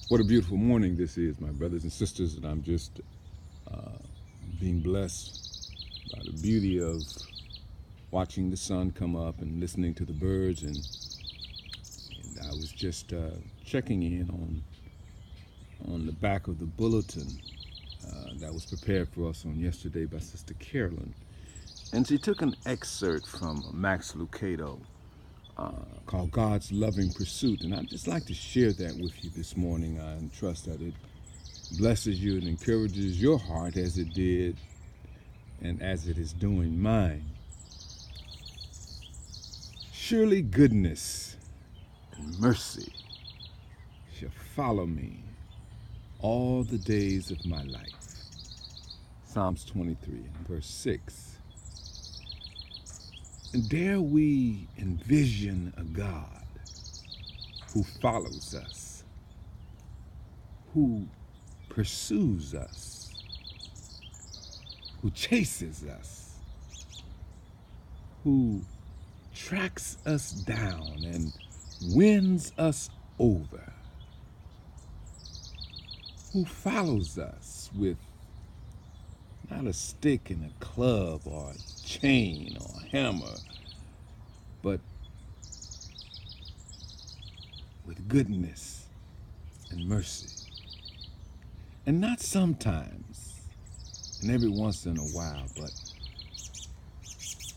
What a beautiful morning this is, my brothers and sisters, and I'm just being blessed by the beauty of watching the sun come up and listening to the birds. And I was just checking in on the back of the bulletin that was prepared for us on yesterday by Sister Carolyn. And she took an excerpt from Max Lucado called God's Loving Pursuit. And I'd just like to share that with you this morning. I trust that it blesses you and encourages your heart as it did and as it is doing mine. Surely goodness and mercy shall follow me all the days of my life. Psalms 23, verse 6. And dare we envision a God who follows us, who pursues us, who chases us, who tracks us down and wins us over, who follows us with not a stick and a club or a chain or a hammer, but with goodness and mercy. And not sometimes, and every once in a while, but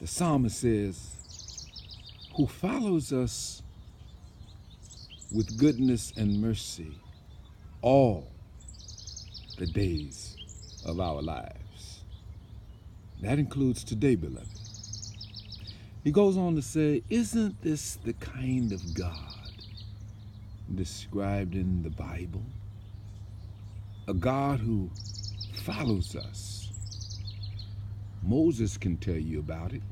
the psalmist says, who follows us with goodness and mercy all the days of our lives. That includes today, beloved. He goes on to say, isn't this the kind of God described in the Bible? A God who follows us. Moses can tell you about it.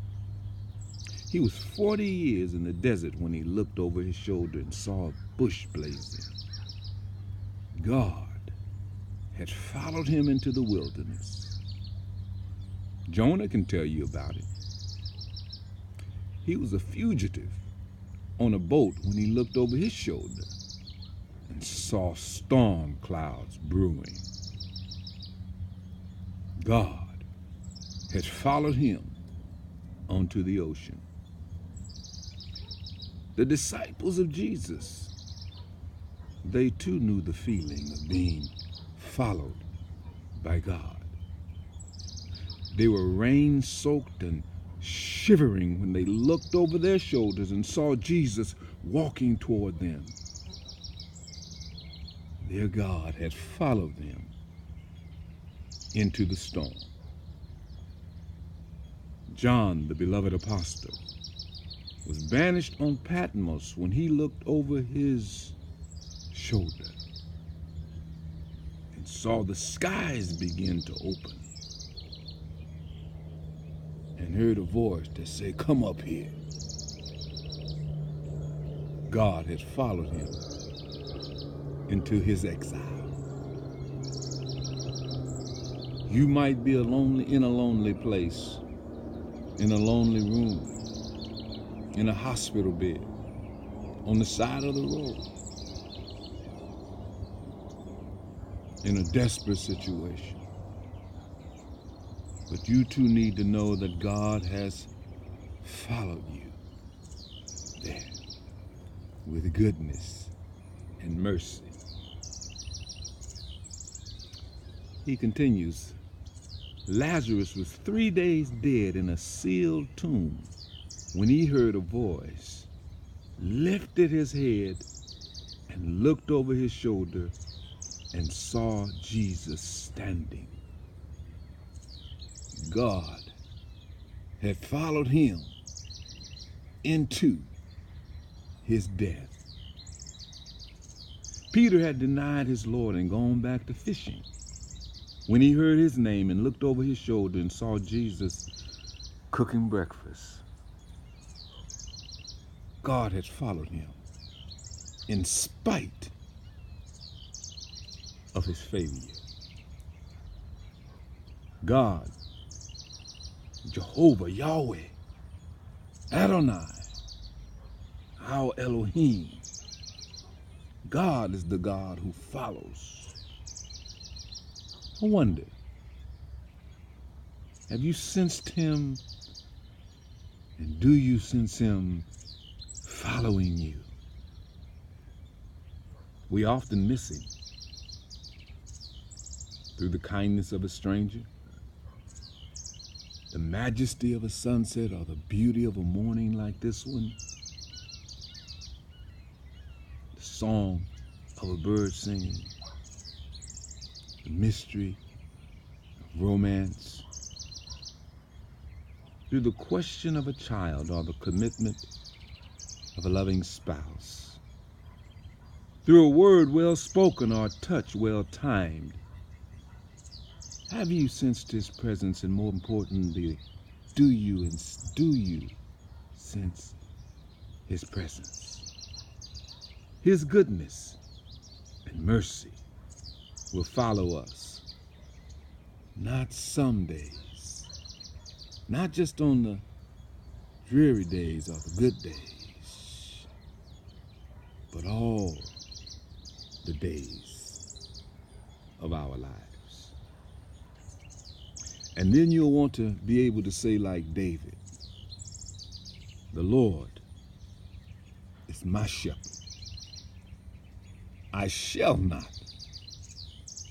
He was 40 years in the desert when he looked over his shoulder and saw a bush blazing. God had followed him into the wilderness. Jonah can tell you about it. He was a fugitive on a boat when he looked over his shoulder and saw storm clouds brewing. God had followed him onto the ocean. The disciples of Jesus, they too knew the feeling of being followed by God. They were rain-soaked and shivering when they looked over their shoulders and saw Jesus walking toward them. Their God had followed them into the storm. John, the beloved apostle, was banished on Patmos when he looked over his shoulder and saw the skies begin to open and heard a voice that said, come up here. God had followed him into his exile. You might be in a lonely place, in a lonely room, in a hospital bed, on the side of the road, in a desperate situation. But you too need to know that God has followed you there with goodness and mercy. He continues, Lazarus was 3 days dead in a sealed tomb when he heard a voice, lifted his head, and looked over his shoulder and saw Jesus standing. God had followed him into his death. Peter had denied his Lord and gone back to fishing when he heard his name and looked over his shoulder and saw Jesus cooking breakfast. God had followed him in spite of his failure. God, Jehovah, Yahweh, Adonai, our Elohim, God is the God who follows. I wonder, have you sensed him, and do you sense him following you? We often miss him through the kindness of a stranger, the majesty of a sunset, or the beauty of a morning like this one, the song of a bird singing, the mystery of romance, through the question of a child or the commitment of a loving spouse, through a word well spoken or a touch well timed. Have you sensed his presence, and more importantly, do you sense his presence? His goodness and mercy will follow us, not some days, not just on the dreary days or the good days, but all the days of our lives. And then you'll want to be able to say like David, the Lord is my shepherd. I shall not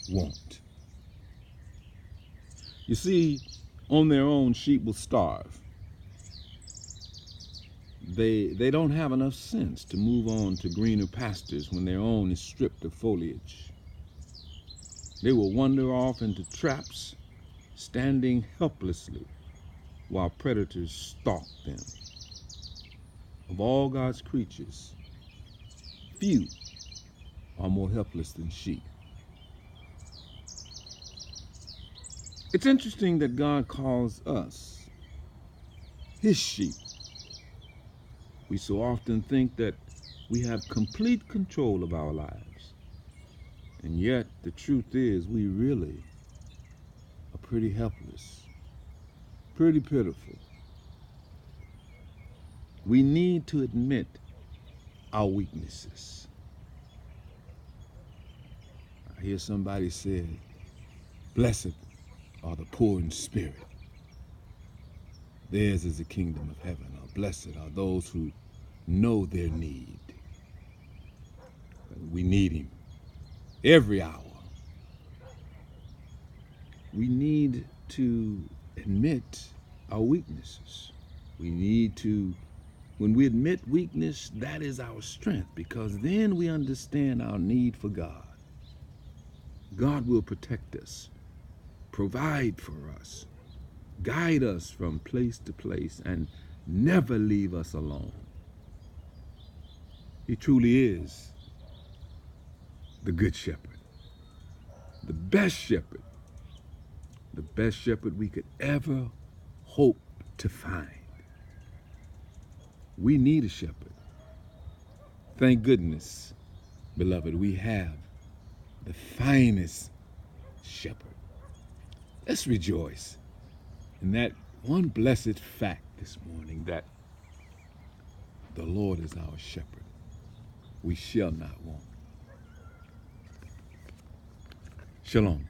want. You see, on their own, sheep will starve. They don't have enough sense to move on to greener pastures when their own is stripped of foliage. They will wander off into traps, standing helplessly while predators stalk them. Of all God's creatures, few are more helpless than sheep. It's interesting that God calls us his sheep. We so often think that we have complete control of our lives, and yet the truth is we really are pretty helpless, pretty pitiful. We need to admit our weaknesses. I hear somebody say, blessed are the poor in spirit. Theirs is the kingdom of heaven. Or blessed are those who know their need. We need him every hour. We need to admit our weaknesses. We need to, when we admit weakness, that is our strength, because then we understand our need for God. God will protect us, provide for us, guide us from place to place, and never leave us alone. He truly is the good shepherd, the best shepherd we could ever hope to find. We need a shepherd. Thank goodness, beloved, we have the finest shepherd. Let's rejoice in that one blessed fact this morning, that the Lord is our shepherd. We shall not want. Shalom.